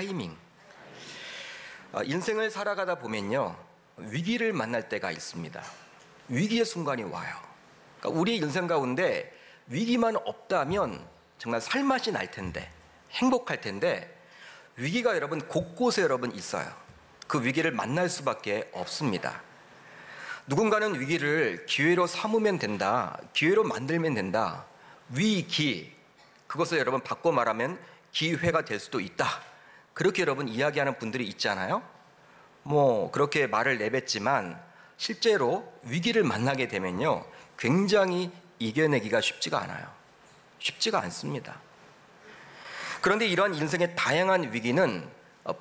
타이밍. 인생을 살아가다 보면요, 위기를 만날 때가 있습니다. 위기의 순간이 와요. 그러니까 우리 인생 가운데 위기만 없다면 정말 살맛이 날 텐데, 행복할 텐데, 위기가 여러분 곳곳에 여러분 있어요. 그 위기를 만날 수밖에 없습니다. 누군가는 위기를 기회로 삼으면 된다, 기회로 만들면 된다. 위기, 그것을 여러분 바꿔 말하면 기회가 될 수도 있다, 그렇게 여러분 이야기하는 분들이 있잖아요. 그렇게 말을 내뱉지만 실제로 위기를 만나게 되면요, 굉장히 이겨내기가 쉽지가 않아요. 쉽지가 않습니다. 그런데 이러한 인생의 다양한 위기는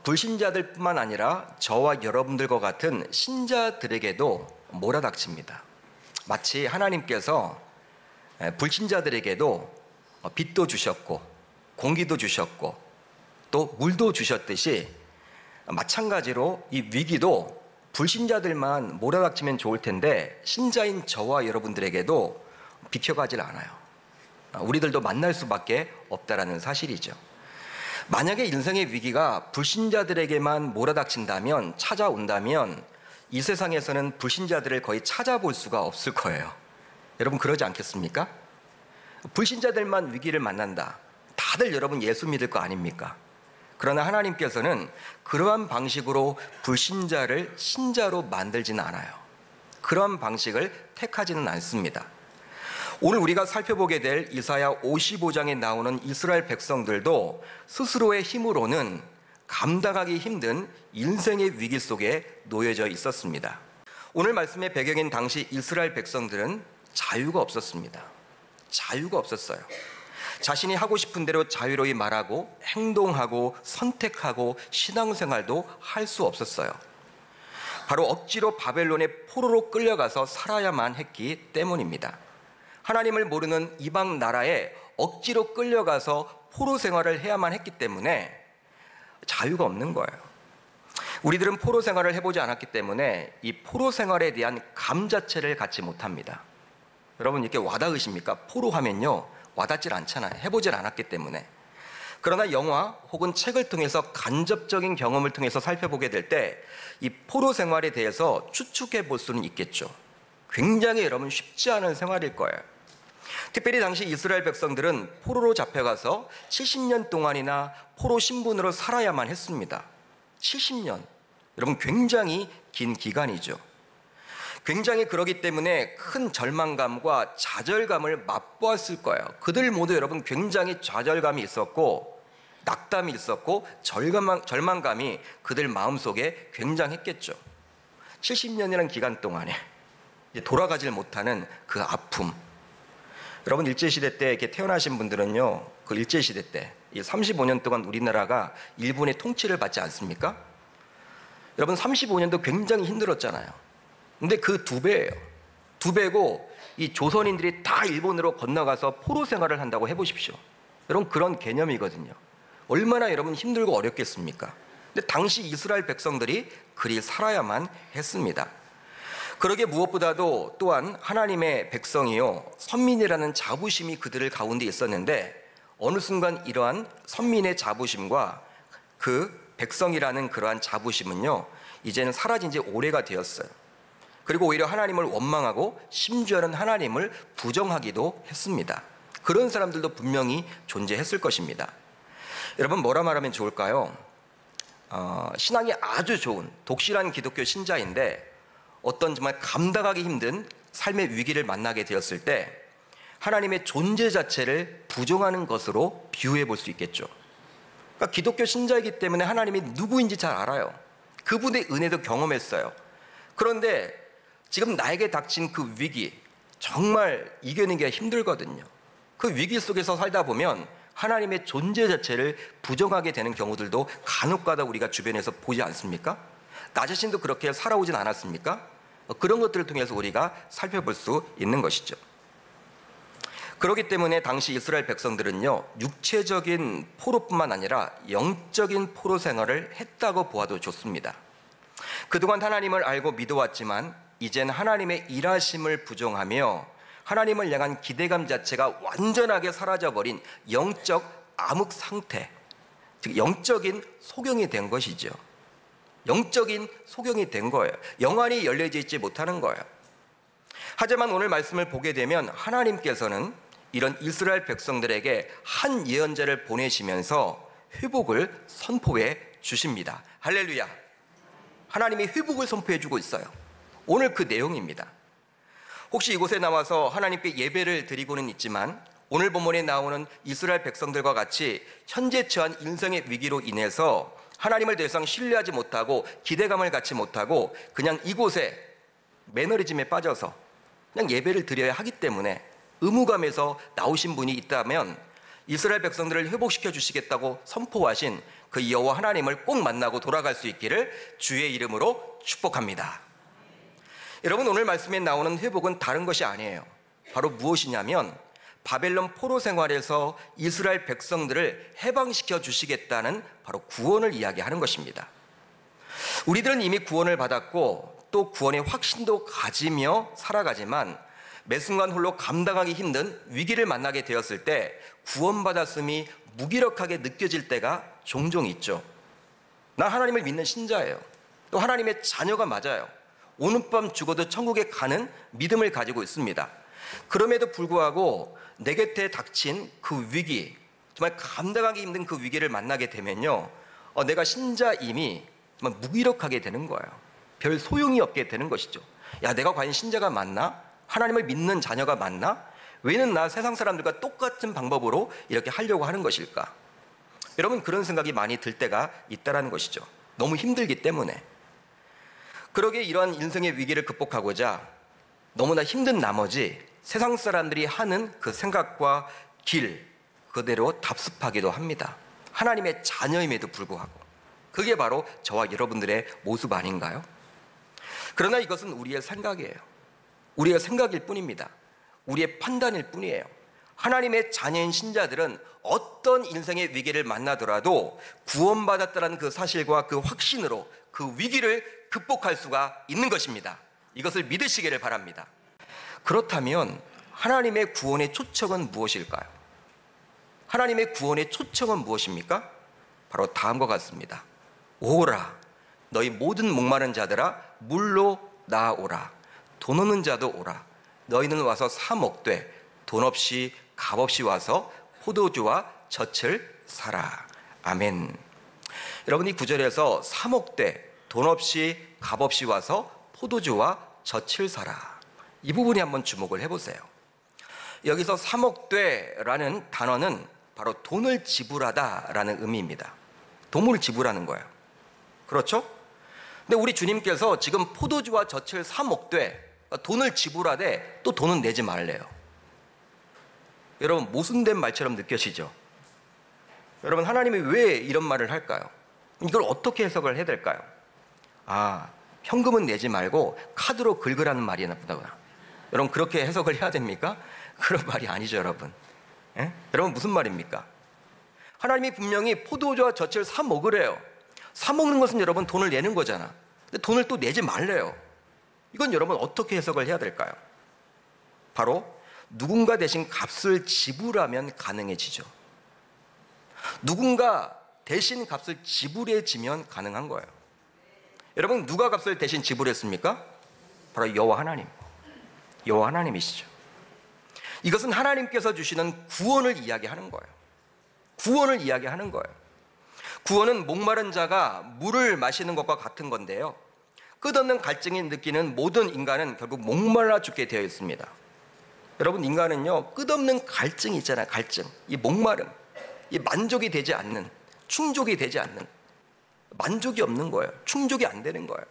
불신자들 뿐만 아니라 저와 여러분들과 같은 신자들에게도 몰아닥칩니다. 마치 하나님께서 불신자들에게도 빛도 주셨고 공기도 주셨고 또 물도 주셨듯이, 마찬가지로 이 위기도 불신자들만 몰아닥치면 좋을 텐데 신자인 저와 여러분들에게도 비켜가질 않아요. 우리들도 만날 수밖에 없다라는 사실이죠. 만약에 인생의 위기가 불신자들에게만 몰아닥친다면, 찾아온다면 이 세상에서는 불신자들을 거의 찾아볼 수가 없을 거예요. 여러분 그러지 않겠습니까? 불신자들만 위기를 만난다, 다들 여러분 예수 믿을 거 아닙니까? 그러나 하나님께서는 그러한 방식으로 불신자를 신자로 만들지는 않아요. 그러한 방식을 택하지는 않습니다. 오늘 우리가 살펴보게 될 이사야 55장에 나오는 이스라엘 백성들도 스스로의 힘으로는 감당하기 힘든 인생의 위기 속에 놓여져 있었습니다. 오늘 말씀의 배경인 당시 이스라엘 백성들은 자유가 없었습니다. 자유가 없었어요. 자신이 하고 싶은 대로 자유로이 말하고 행동하고 선택하고 신앙생활도 할 수 없었어요. 바로 억지로 바벨론의 포로로 끌려가서 살아야만 했기 때문입니다. 하나님을 모르는 이방 나라에 억지로 끌려가서 포로 생활을 해야만 했기 때문에 자유가 없는 거예요. 우리들은 포로 생활을 해보지 않았기 때문에 이 포로 생활에 대한 감 자체를 갖지 못합니다. 여러분 이렇게 와닿으십니까? 포로 하면요, 와닿질 않잖아요. 해보질 않았기 때문에. 그러나 영화 혹은 책을 통해서 간접적인 경험을 통해서 살펴보게 될 때 이 포로 생활에 대해서 추측해 볼 수는 있겠죠. 굉장히 여러분 쉽지 않은 생활일 거예요. 특별히 당시 이스라엘 백성들은 포로로 잡혀가서 70년 동안이나 포로 신분으로 살아야만 했습니다. 70년. 여러분 굉장히 긴 기간이죠. 굉장히 그러기 때문에 큰 절망감과 좌절감을 맛보았을 거예요. 그들 모두 여러분 굉장히 좌절감이 있었고 낙담이 있었고 절망감이 그들 마음속에 굉장했겠죠. 70년이라는 기간 동안에 돌아가질 못하는 그 아픔. 여러분 일제시대 때 이렇게 태어나신 분들은요, 그 일제시대 때 35년 동안 우리나라가 일본의 통치를 받지 않습니까? 여러분 35년도 굉장히 힘들었잖아요. 근데 그 2배예요. 2배고 이 조선인들이 다 일본으로 건너가서 포로 생활을 한다고 해보십시오. 여러분 그런 개념이거든요. 얼마나 여러분 힘들고 어렵겠습니까? 근데 당시 이스라엘 백성들이 그리 살아야만 했습니다. 그러게 무엇보다도 또한 하나님의 백성이요, 선민이라는 자부심이 그들을 가운데 있었는데 어느 순간 이러한 선민의 자부심과 그 백성이라는 그러한 자부심은요, 이제는 사라진 지 오래가 되었어요. 그리고 오히려 하나님을 원망하고 심지어는 하나님을 부정하기도 했습니다. 그런 사람들도 분명히 존재했을 것입니다. 여러분 뭐라 말하면 좋을까요? 신앙이 아주 좋은 독실한 기독교 신자인데 어떤 정말 감당하기 힘든 삶의 위기를 만나게 되었을 때 하나님의 존재 자체를 부정하는 것으로 비유해 볼 수 있겠죠. 그러니까 기독교 신자이기 때문에 하나님이 누구인지 잘 알아요. 그분의 은혜도 경험했어요. 그런데 지금 나에게 닥친 그 위기, 정말 이겨내기가 힘들거든요. 그 위기 속에서 살다 보면 하나님의 존재 자체를 부정하게 되는 경우들도 간혹가다 우리가 주변에서 보지 않습니까? 나 자신도 그렇게 살아오진 않았습니까? 그런 것들을 통해서 우리가 살펴볼 수 있는 것이죠. 그렇기 때문에 당시 이스라엘 백성들은요, 육체적인 포로뿐만 아니라 영적인 포로 생활을 했다고 보아도 좋습니다. 그동안 하나님을 알고 믿어왔지만 이젠 하나님의 일하심을 부정하며 하나님을 향한 기대감 자체가 완전하게 사라져버린 영적 암흑 상태, 즉 영적인 소경이 된 것이죠. 영적인 소경이 된 거예요. 영안이 열려져 있지 못하는 거예요. 하지만 오늘 말씀을 보게 되면 하나님께서는 이런 이스라엘 백성들에게 한 예언자를 보내시면서 회복을 선포해 주십니다. 할렐루야. 하나님이 회복을 선포해 주고 있어요. 오늘 그 내용입니다. 혹시 이곳에 나와서 하나님께 예배를 드리고는 있지만 오늘 본문에 나오는 이스라엘 백성들과 같이 현재 처한 인생의 위기로 인해서 하나님을 더 이상 신뢰하지 못하고 기대감을 갖지 못하고 그냥 이곳에 매너리즘에 빠져서 그냥 예배를 드려야 하기 때문에 의무감에서 나오신 분이 있다면 이스라엘 백성들을 회복시켜 주시겠다고 선포하신 그 여호와 하나님을 꼭 만나고 돌아갈 수 있기를 주의 이름으로 축복합니다. 여러분, 오늘 말씀에 나오는 회복은 다른 것이 아니에요. 바로 무엇이냐면 바벨론 포로 생활에서 이스라엘 백성들을 해방시켜 주시겠다는 바로 구원을 이야기하는 것입니다. 우리들은 이미 구원을 받았고 또 구원의 확신도 가지며 살아가지만 매 순간 홀로 감당하기 힘든 위기를 만나게 되었을 때 구원받았음이 무기력하게 느껴질 때가 종종 있죠. 난 하나님을 믿는 신자예요. 또 하나님의 자녀가 맞아요. 오늘 밤 죽어도 천국에 가는 믿음을 가지고 있습니다. 그럼에도 불구하고 내 곁에 닥친 그 위기, 정말 감당하기 힘든 그 위기를 만나게 되면요, 내가 신자임이 정말 무기력하게 되는 거예요. 별 소용이 없게 되는 것이죠. 야, 내가 과연 신자가 맞나? 하나님을 믿는 자녀가 맞나? 왜는 나 세상 사람들과 똑같은 방법으로 이렇게 하려고 하는 것일까? 여러분, 그런 생각이 많이 들 때가 있다는 것이죠. 너무 힘들기 때문에. 그러기에 이러한 인생의 위기를 극복하고자 너무나 힘든 나머지 세상 사람들이 하는 그 생각과 길 그대로 답습하기도 합니다. 하나님의 자녀임에도 불구하고. 그게 바로 저와 여러분들의 모습 아닌가요? 그러나 이것은 우리의 생각이에요. 우리의 생각일 뿐입니다. 우리의 판단일 뿐이에요. 하나님의 자녀인 신자들은 어떤 인생의 위기를 만나더라도 구원받았다는 그 사실과 그 확신으로 그 위기를 극복할 수가 있는 것입니다. 이것을 믿으시기를 바랍니다. 그렇다면 하나님의 구원의 초청은 무엇일까요? 하나님의 구원의 초청은 무엇입니까? 바로 다음과 같습니다. 오라, 너희 모든 목마른 자들아 물로 나아오라. 돈 없는 자도 오라. 너희는 와서 사 먹되 돈 없이 값 없이 와서 포도주와 젖을 사라. 아멘. 여러분, 이 구절에서 사 먹되 돈 없이 값 없이 와서 포도주와 젖을 사라, 이 부분에 한번 주목을 해보세요. 여기서 사 먹되라는 단어는 바로 돈을 지불하다라는 의미입니다. 돈을 지불하는 거예요. 그렇죠? 근데 우리 주님께서 지금 포도주와 젖을 사 먹되 돈을 지불하되 또 돈은 내지 말래요. 여러분, 모순된 말처럼 느껴지죠? 여러분, 하나님이 왜 이런 말을 할까요? 이걸 어떻게 해석을 해야 될까요? 아, 현금은 내지 말고 카드로 긁으라는 말이 나쁘다거나. 여러분, 그렇게 해석을 해야 됩니까? 그런 말이 아니죠, 여러분. 예? 여러분, 무슨 말입니까? 하나님이 분명히 포도주와 젖을 사 먹으래요. 사 먹는 것은 여러분 돈을 내는 거잖아. 근데 돈을 또 내지 말래요. 이건 여러분 어떻게 해석을 해야 될까요? 바로 누군가 대신 값을 지불하면 가능해지죠. 누군가 대신 값을 지불해지면 가능한 거예요. 여러분, 누가 값을 대신 지불했습니까? 바로 여호와 하나님. 여호와 하나님이시죠. 이것은 하나님께서 주시는 구원을 이야기하는 거예요. 구원을 이야기하는 거예요. 구원은 목마른 자가 물을 마시는 것과 같은 건데요, 끝없는 갈증이 느끼는 모든 인간은 결국 목말라 죽게 되어 있습니다. 여러분, 인간은요, 끝없는 갈증이 있잖아요. 갈증, 이 목마름, 이 만족이 되지 않는, 충족이 되지 않는, 만족이 없는 거예요. 충족이 안 되는 거예요.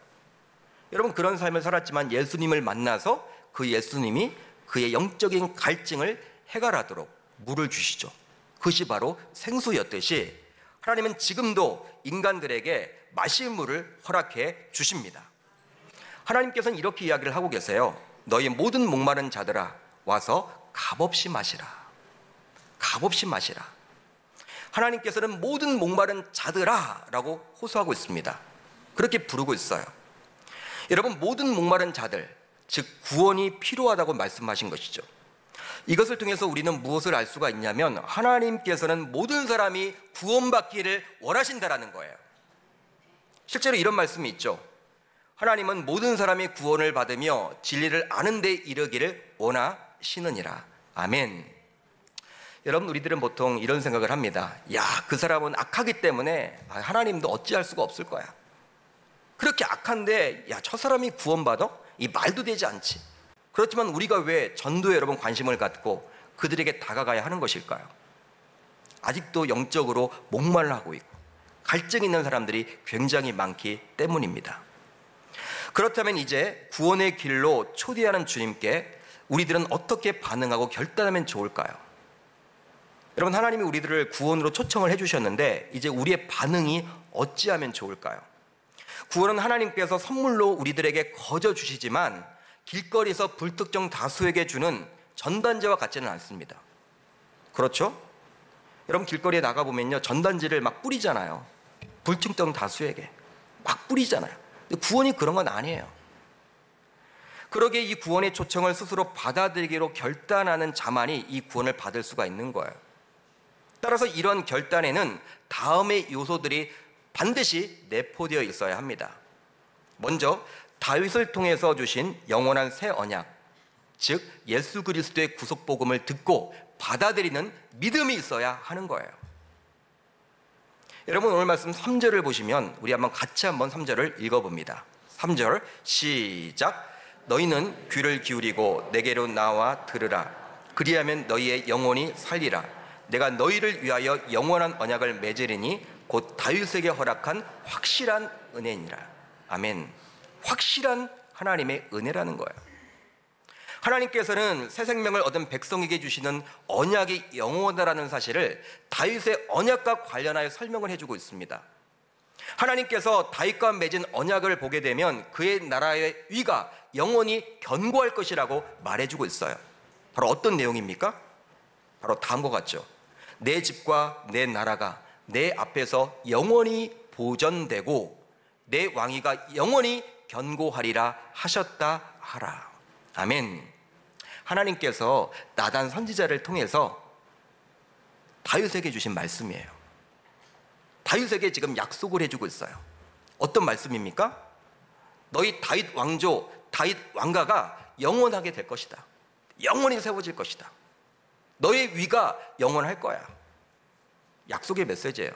여러분, 그런 삶을 살았지만 예수님을 만나서 그 예수님이 그의 영적인 갈증을 해결하도록 물을 주시죠. 그것이 바로 생수였듯이 하나님은 지금도 인간들에게 마실 물을 허락해 주십니다. 하나님께서는 이렇게 이야기를 하고 계세요. 너희 모든 목마른 자들아 와서 값없이 마시라. 값없이 마시라. 하나님께서는 모든 목마른 자들아 라고 호소하고 있습니다. 그렇게 부르고 있어요. 여러분, 모든 목마른 자들, 즉 구원이 필요하다고 말씀하신 것이죠. 이것을 통해서 우리는 무엇을 알 수가 있냐면 하나님께서는 모든 사람이 구원받기를 원하신다라는 거예요. 실제로 이런 말씀이 있죠. 하나님은 모든 사람이 구원을 받으며 진리를 아는 데 이르기를 원하시느니라. 아멘. 여러분, 우리들은 보통 이런 생각을 합니다. 야, 그 사람은 악하기 때문에 하나님도 어찌할 수가 없을 거야. 그렇게 악한데 야, 저 사람이 구원받아? 이 말도 되지 않지. 그렇지만 우리가 왜 전도에 여러분 관심을 갖고 그들에게 다가가야 하는 것일까요? 아직도 영적으로 목말라하고 있고 갈증 있는 사람들이 굉장히 많기 때문입니다. 그렇다면 이제 구원의 길로 초대하는 주님께 우리들은 어떻게 반응하고 결단하면 좋을까요? 여러분, 하나님이 우리들을 구원으로 초청을 해주셨는데 이제 우리의 반응이 어찌하면 좋을까요? 구원은 하나님께서 선물로 우리들에게 거저 주시지만 길거리에서 불특정 다수에게 주는 전단지와 같지는 않습니다. 그렇죠? 여러분, 길거리에 나가보면요, 전단지를 막 뿌리잖아요. 불특정 다수에게 막 뿌리잖아요. 근데 구원이 그런 건 아니에요. 그러기에 이 구원의 초청을 스스로 받아들이기로 결단하는 자만이 이 구원을 받을 수가 있는 거예요. 따라서 이런 결단에는 다음의 요소들이 반드시 내포되어 있어야 합니다. 먼저 다윗을 통해서 주신 영원한 새 언약, 즉 예수 그리스도의 구속복음을 듣고 받아들이는 믿음이 있어야 하는 거예요. 여러분, 오늘 말씀 3절을 보시면 우리 같이 한번 3절을 읽어봅니다. 3절 시작. 너희는 귀를 기울이고 내게로 나와 들으라. 그리하면 너희의 영혼이 살리라. 내가 너희를 위하여 영원한 언약을 맺으리니 곧 다윗에게 허락한 확실한 은혜니라. 아멘. 확실한 하나님의 은혜라는 거예요. 하나님께서는 새 생명을 얻은 백성에게 주시는 언약이 영원하다는 사실을 다윗의 언약과 관련하여 설명을 해주고 있습니다. 하나님께서 다윗과 맺은 언약을 보게 되면 그의 나라의 위가 영원히 견고할 것이라고 말해주고 있어요. 바로 어떤 내용입니까? 바로 다음과 같죠. 내 집과 내 나라가 내 앞에서 영원히 보존되고 내 왕위가 영원히 견고하리라 하셨다 하라. 아멘. 하나님께서 나단 선지자를 통해서 다윗에게 주신 말씀이에요. 다윗에게 지금 약속을 해주고 있어요. 어떤 말씀입니까? 너희 다윗 왕조, 다윗 왕가가 영원하게 될 것이다. 영원히 세워질 것이다. 너의 위가 영원할 거야. 약속의 메시지예요.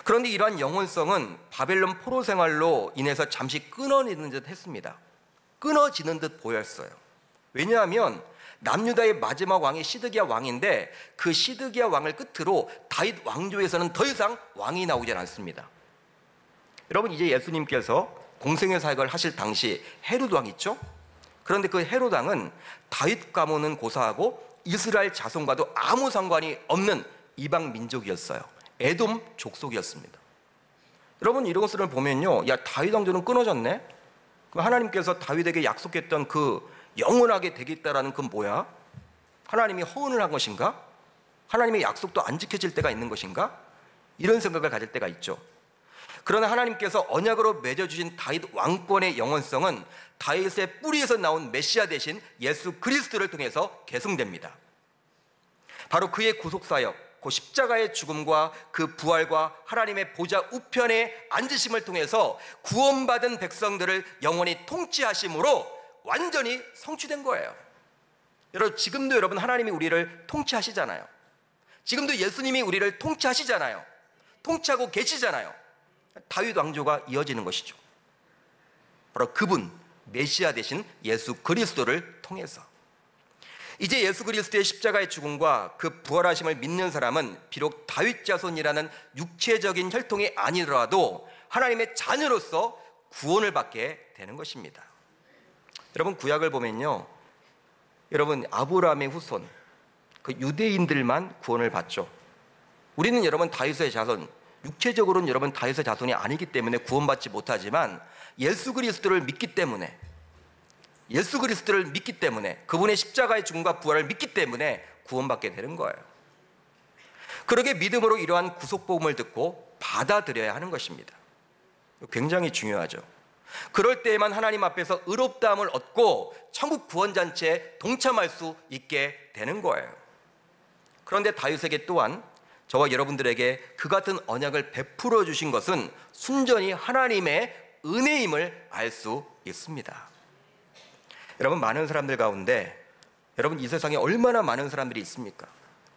그런데 이러한 영원성은 바벨론 포로 생활로 인해서 잠시 끊어지는 듯 했습니다. 끊어지는 듯 보였어요. 왜냐하면 남유다의 마지막 왕이 시드기야 왕인데 그 시드기야 왕을 끝으로 다윗 왕조에서는 더 이상 왕이 나오지 않습니다. 여러분, 이제 예수님께서 공생의 사역을 하실 당시 헤롯 왕 있죠? 그런데 그 헤롯 왕은 다윗 가문은 고사하고 이스라엘 자손과도 아무 상관이 없는 이방 민족이었어요. 에돔 족속이었습니다. 여러분, 이런 것을 보면요, 야, 다윗 왕조는 끊어졌네? 그럼 하나님께서 다윗에게 약속했던 그 영원하게 되겠다라는 그 뭐야? 하나님이 허언을 한 것인가? 하나님의 약속도 안 지켜질 때가 있는 것인가? 이런 생각을 가질 때가 있죠. 그러나 하나님께서 언약으로 맺어주신 다윗 왕권의 영원성은 다윗의 뿌리에서 나온 메시아 대신 예수 그리스도를 통해서 계승됩니다. 바로 그의 구속사역, 그 십자가의 죽음과 그 부활과 하나님의 보좌 우편에 앉으심을 통해서 구원받은 백성들을 영원히 통치하심으로 완전히 성취된 거예요. 여러분, 지금도 여러분 하나님이 우리를 통치하시잖아요. 지금도 예수님이 우리를 통치하시잖아요. 통치하고 계시잖아요. 다윗 왕조가 이어지는 것이죠. 바로 그분 메시아 되신 예수 그리스도를 통해서. 이제 예수 그리스도의 십자가의 죽음과 그 부활하심을 믿는 사람은 비록 다윗 자손이라는 육체적인 혈통이 아니더라도 하나님의 자녀로서 구원을 받게 되는 것입니다. 여러분, 구약을 보면요, 여러분 아브라함의 후손, 그 유대인들만 구원을 받죠. 우리는 여러분 다윗의 자손, 육체적으로는 여러분 다윗의 자손이 아니기 때문에 구원받지 못하지만 예수 그리스도를 믿기 때문에, 예수 그리스도를 믿기 때문에, 그분의 십자가의 죽음과 부활을 믿기 때문에 구원받게 되는 거예요. 그러게 믿음으로 이러한 구속복음을 듣고 받아들여야 하는 것입니다. 굉장히 중요하죠. 그럴 때에만 하나님 앞에서 의롭다함을 얻고 천국 구원잔치에 동참할 수 있게 되는 거예요. 그런데 다윗에게 또한 저와 여러분들에게 그 같은 언약을 베풀어 주신 것은 순전히 하나님의 은혜임을 알 수 있습니다. 여러분, 많은 사람들 가운데 여러분 이 세상에 얼마나 많은 사람들이 있습니까?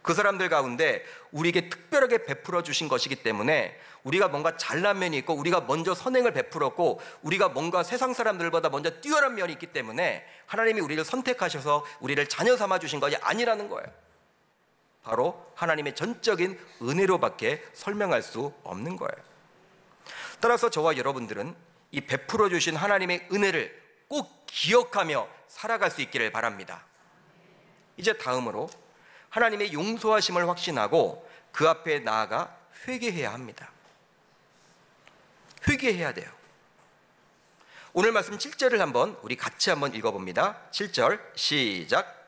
그 사람들 가운데 우리에게 특별하게 베풀어 주신 것이기 때문에 우리가 뭔가 잘난 면이 있고 우리가 먼저 선행을 베풀었고 우리가 뭔가 세상 사람들보다 먼저 뛰어난 면이 있기 때문에 하나님이 우리를 선택하셔서 우리를 자녀 삼아 주신 것이 아니라는 거예요. 바로 하나님의 전적인 은혜로밖에 설명할 수 없는 거예요. 따라서 저와 여러분들은 이 베풀어 주신 하나님의 은혜를 꼭 기억하며 살아갈 수 있기를 바랍니다. 이제 다음으로 하나님의 용서하심을 확신하고 그 앞에 나아가 회개해야 합니다. 회개해야 돼요. 오늘 말씀 7절을 한번 우리 같이 한번 읽어봅니다. 7절 시작.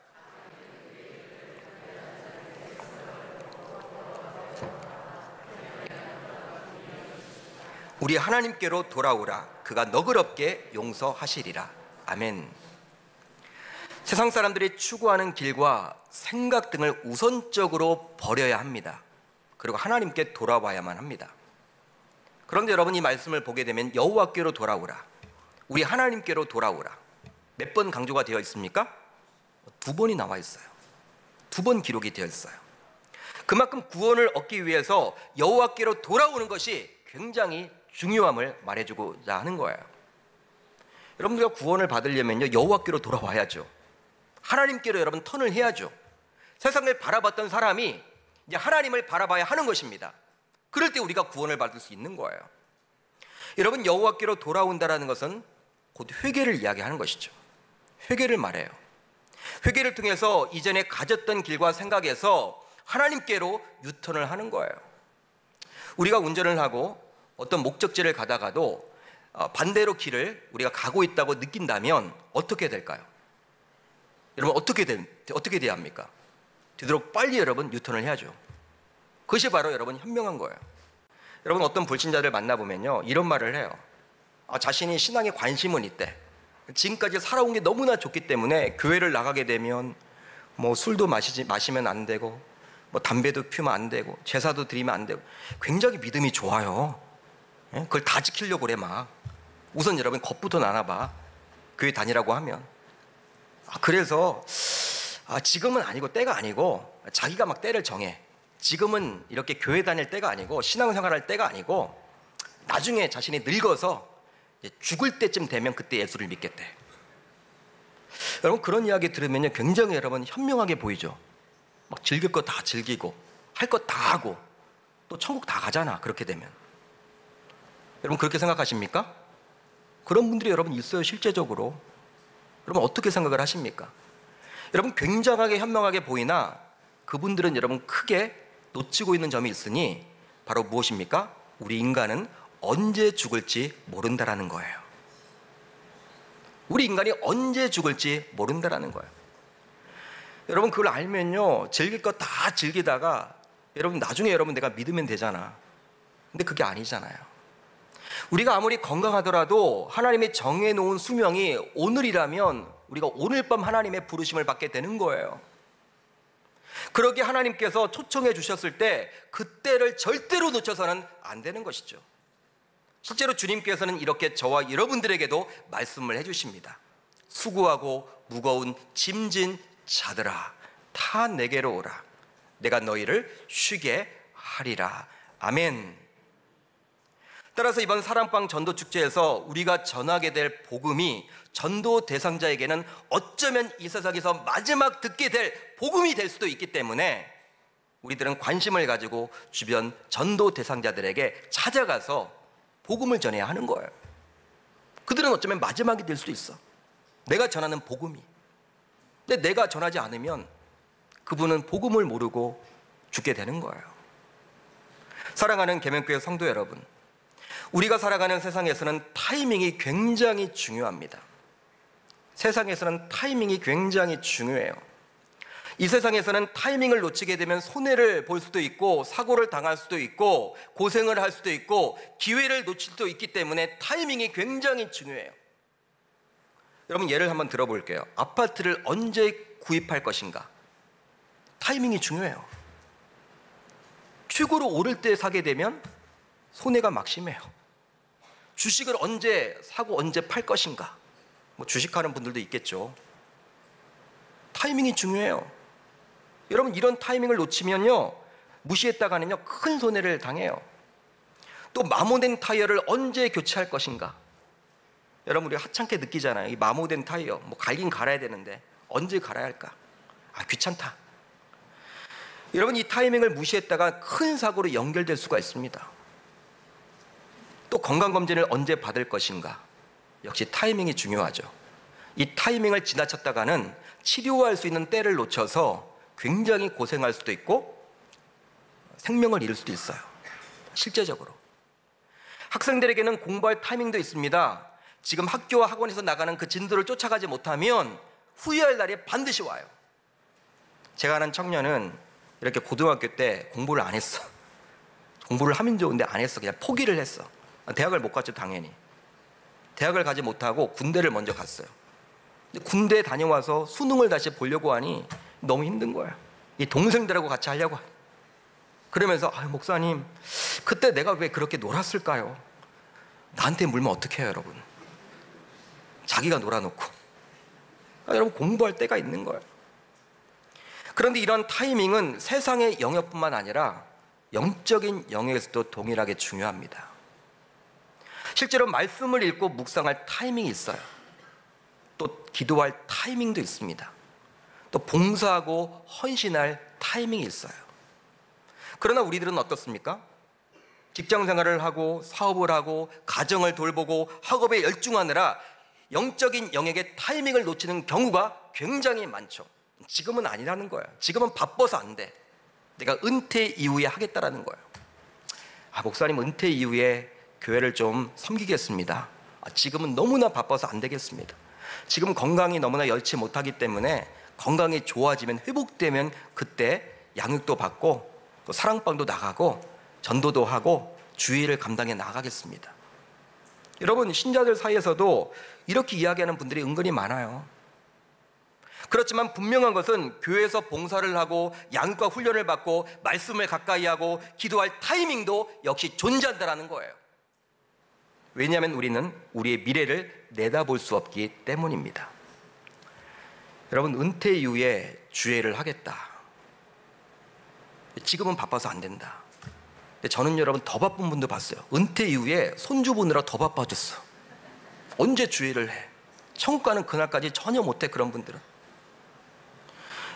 우리 하나님께로 돌아오라. 그가 너그럽게 용서하시리라. 아멘. 세상 사람들이 추구하는 길과 생각 등을 우선적으로 버려야 합니다. 그리고 하나님께 돌아와야만 합니다. 그런데 여러분, 이 말씀을 보게 되면 여호와께로 돌아오라, 우리 하나님께로 돌아오라, 몇 번 강조가 되어 있습니까? 2번이 나와 있어요. 2번 기록이 되어 있어요. 그만큼 구원을 얻기 위해서 여호와께로 돌아오는 것이 굉장히 중요함을 말해주고자 하는 거예요. 여러분들과 구원을 받으려면요, 여호와께로 돌아와야죠. 하나님께로 여러분 턴을 해야죠. 세상을 바라봤던 사람이 이제 하나님을 바라봐야 하는 것입니다. 그럴 때 우리가 구원을 받을 수 있는 거예요. 여러분, 여호와께로 돌아온다라는 것은 곧 회개를 이야기하는 것이죠. 회개를 말해요. 회개를 통해서 이전에 가졌던 길과 생각에서 하나님께로 유턴을 하는 거예요. 우리가 운전을 하고 어떤 목적지를 가다가도 반대로 길을 우리가 가고 있다고 느낀다면 어떻게 될까요? 여러분, 어떻게 돼야 합니까? 되도록 빨리 여러분 유턴을 해야죠. 그것이 바로 여러분 현명한 거예요. 여러분, 어떤 불신자들 만나보면요, 이런 말을 해요. 자신이 신앙에 관심은 있대. 지금까지 살아온 게 너무나 좋기 때문에 교회를 나가게 되면 뭐 술도 마시면 안 되고, 뭐 담배도 피우면 안 되고, 제사도 드리면 안 되고, 굉장히 믿음이 좋아요. 그걸 다 지키려고 그래 막. 우선 여러분 겁부터 나나봐. 교회 다니라고 하면. 그래서 지금은 아니고 때가 아니고, 자기가 막 때를 정해. 지금은 이렇게 교회 다닐 때가 아니고, 신앙생활할 때가 아니고, 나중에 자신이 늙어서 죽을 때쯤 되면 그때 예수를 믿겠대. 여러분, 그런 이야기 들으면요, 굉장히 여러분 현명하게 보이죠. 막 즐길 거 다 즐기고 할 거 다 하고 또 천국 다 가잖아, 그렇게 되면. 여러분, 그렇게 생각하십니까? 그런 분들이 여러분 있어요, 실제적으로. 여러분, 어떻게 생각을 하십니까? 여러분, 굉장하게 현명하게 보이나 그분들은 여러분 크게 놓치고 있는 점이 있으니 바로 무엇입니까? 우리 인간은 언제 죽을지 모른다라는 거예요. 우리 인간이 언제 죽을지 모른다라는 거예요. 여러분, 그걸 알면요, 즐길 거 다 즐기다가 여러분 나중에 여러분 내가 믿으면 되잖아. 근데 그게 아니잖아요. 우리가 아무리 건강하더라도 하나님이 정해놓은 수명이 오늘이라면 우리가 오늘 밤 하나님의 부르심을 받게 되는 거예요. 그러기에 하나님께서 초청해 주셨을 때 그때를 절대로 놓쳐서는 안 되는 것이죠. 실제로 주님께서는 이렇게 저와 여러분들에게도 말씀을 해주십니다. 수고하고 무거운 짐진 자들아, 다 내게로 오라. 내가 너희를 쉬게 하리라. 아멘. 따라서 이번 사랑방 전도축제에서 우리가 전하게 될 복음이 전도 대상자에게는 어쩌면 이 세상에서 마지막 듣게 될 복음이 될 수도 있기 때문에 우리들은 관심을 가지고 주변 전도 대상자들에게 찾아가서 복음을 전해야 하는 거예요. 그들은 어쩌면 마지막이 될 수도 있어, 내가 전하는 복음이. 근데 내가 전하지 않으면 그분은 복음을 모르고 죽게 되는 거예요. 사랑하는 계명교회 성도 여러분, 우리가 살아가는 세상에서는 타이밍이 굉장히 중요합니다. 세상에서는 타이밍이 굉장히 중요해요. 이 세상에서는 타이밍을 놓치게 되면 손해를 볼 수도 있고 사고를 당할 수도 있고 고생을 할 수도 있고 기회를 놓칠 수도 있기 때문에 타이밍이 굉장히 중요해요. 여러분 예를 한번 들어볼게요. 아파트를 언제 구입할 것인가? 타이밍이 중요해요. 최고로 오를 때 사게 되면 손해가 막심해요. 주식을 언제 사고 언제 팔 것인가? 뭐 주식하는 분들도 있겠죠. 타이밍이 중요해요. 여러분 이런 타이밍을 놓치면요 무시했다가는요 큰 손해를 당해요. 또 마모된 타이어를 언제 교체할 것인가? 여러분 우리 하찮게 느끼잖아요. 이 마모된 타이어 뭐 갈긴 갈아야 되는데 언제 갈아야 할까? 아 귀찮다. 여러분 이 타이밍을 무시했다가 큰 사고로 연결될 수가 있습니다. 또 건강검진을 언제 받을 것인가? 역시 타이밍이 중요하죠. 이 타이밍을 지나쳤다가는 치료할 수 있는 때를 놓쳐서 굉장히 고생할 수도 있고 생명을 잃을 수도 있어요. 실제적으로 학생들에게는 공부할 타이밍도 있습니다. 지금 학교와 학원에서 나가는 그 진도를 쫓아가지 못하면 후회할 날이 반드시 와요. 제가 아는 청년은 이렇게 고등학교 때 공부를 안 했어. 공부를 하면 좋은데 안 했어. 그냥 포기를 했어. 대학을 못 갔죠 당연히. 대학을 가지 못하고 군대를 먼저 갔어요. 근데 군대 다녀와서 수능을 다시 보려고 하니 너무 힘든 거예요. 이 동생들하고 같이 하려고. 그러면서 목사님 그때 내가 왜 그렇게 놀았을까요? 나한테 물면 어떡해요 여러분. 자기가 놀아놓고. 여러분 공부할 때가 있는 거예요. 그런데 이런 타이밍은 세상의 영역뿐만 아니라 영적인 영역에서도 동일하게 중요합니다. 실제로 말씀을 읽고 묵상할 타이밍이 있어요. 또 기도할 타이밍도 있습니다. 또 봉사하고 헌신할 타이밍이 있어요. 그러나 우리들은 어떻습니까? 직장 생활을 하고 사업을 하고 가정을 돌보고 학업에 열중하느라 영적인 영역의 타이밍을 놓치는 경우가 굉장히 많죠. 지금은 아니라는 거예요. 지금은 바빠서 안 돼. 내가 은퇴 이후에 하겠다라는 거예요. 목사님 은퇴 이후에 교회를 좀 섬기겠습니다. 지금은 너무나 바빠서 안 되겠습니다. 지금 건강이 너무나 여의치 못하기 때문에 건강이 좋아지면 회복되면 그때 양육도 받고 또 사랑방도 나가고 전도도 하고 주의를 감당해 나가겠습니다. 여러분 신자들 사이에서도 이렇게 이야기하는 분들이 은근히 많아요. 그렇지만 분명한 것은 교회에서 봉사를 하고 양육과 훈련을 받고 말씀을 가까이 하고 기도할 타이밍도 역시 존재한다는 거예요. 왜냐하면 우리는 우리의 미래를 내다볼 수 없기 때문입니다. 여러분 은퇴 이후에 주회를 하겠다. 지금은 바빠서 안 된다. 근데 저는 여러분 더 바쁜 분도 봤어요. 은퇴 이후에 손주 보느라 더 바빠졌어. 언제 주회를 해? 천국 가는 그날까지 전혀 못해. 그런 분들은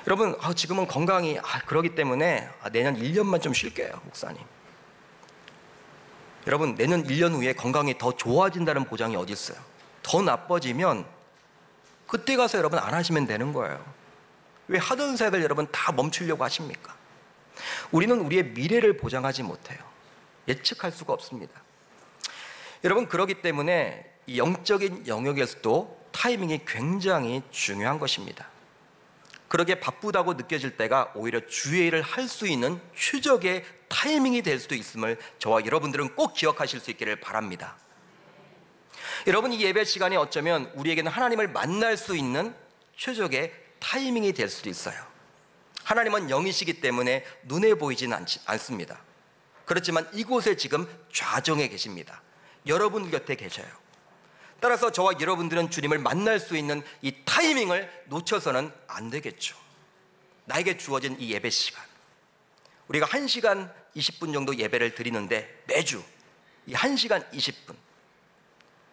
여러분 지금은 건강이 그러기 때문에 내년 1년만 좀 쉴게요 목사님. 여러분 내년 1년 후에 건강이 더 좋아진다는 보장이 어디 있어요? 더 나빠지면 그때 가서 여러분 안 하시면 되는 거예요. 왜 하던 사역을 여러분 다 멈추려고 하십니까? 우리는 우리의 미래를 보장하지 못해요. 예측할 수가 없습니다. 여러분 그렇기 때문에 이 영적인 영역에서도 타이밍이 굉장히 중요한 것입니다. 그렇게 바쁘다고 느껴질 때가 오히려 주의를 할 수 있는 최적의 타이밍이 될 수도 있음을 저와 여러분들은 꼭 기억하실 수 있기를 바랍니다. 여러분 이 예배 시간이 어쩌면 우리에게는 하나님을 만날 수 있는 최적의 타이밍이 될 수도 있어요. 하나님은 영이시기 때문에 눈에 보이지는 않습니다. 그렇지만 이곳에 지금 좌정에 계십니다. 여러분 곁에 계셔요. 따라서 저와 여러분들은 주님을 만날 수 있는 이 타이밍을 놓쳐서는 안 되겠죠. 나에게 주어진 이 예배 시간, 우리가 1시간 20분 정도 예배를 드리는데 매주 이 1시간 20분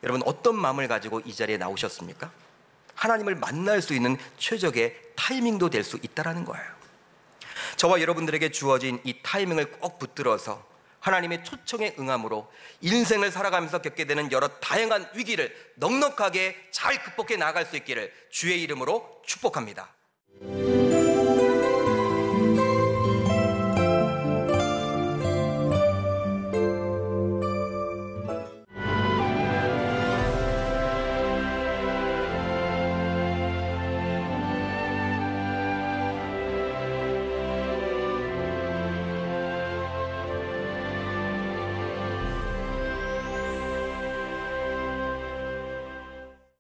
여러분 어떤 마음을 가지고 이 자리에 나오셨습니까? 하나님을 만날 수 있는 최적의 타이밍도 될 수 있다는 거예요. 저와 여러분들에게 주어진 이 타이밍을 꼭 붙들어서 하나님의 초청에 응함으로 인생을 살아가면서 겪게 되는 여러 다양한 위기를 넉넉하게 잘 극복해 나갈 수 있기를 주의 이름으로 축복합니다.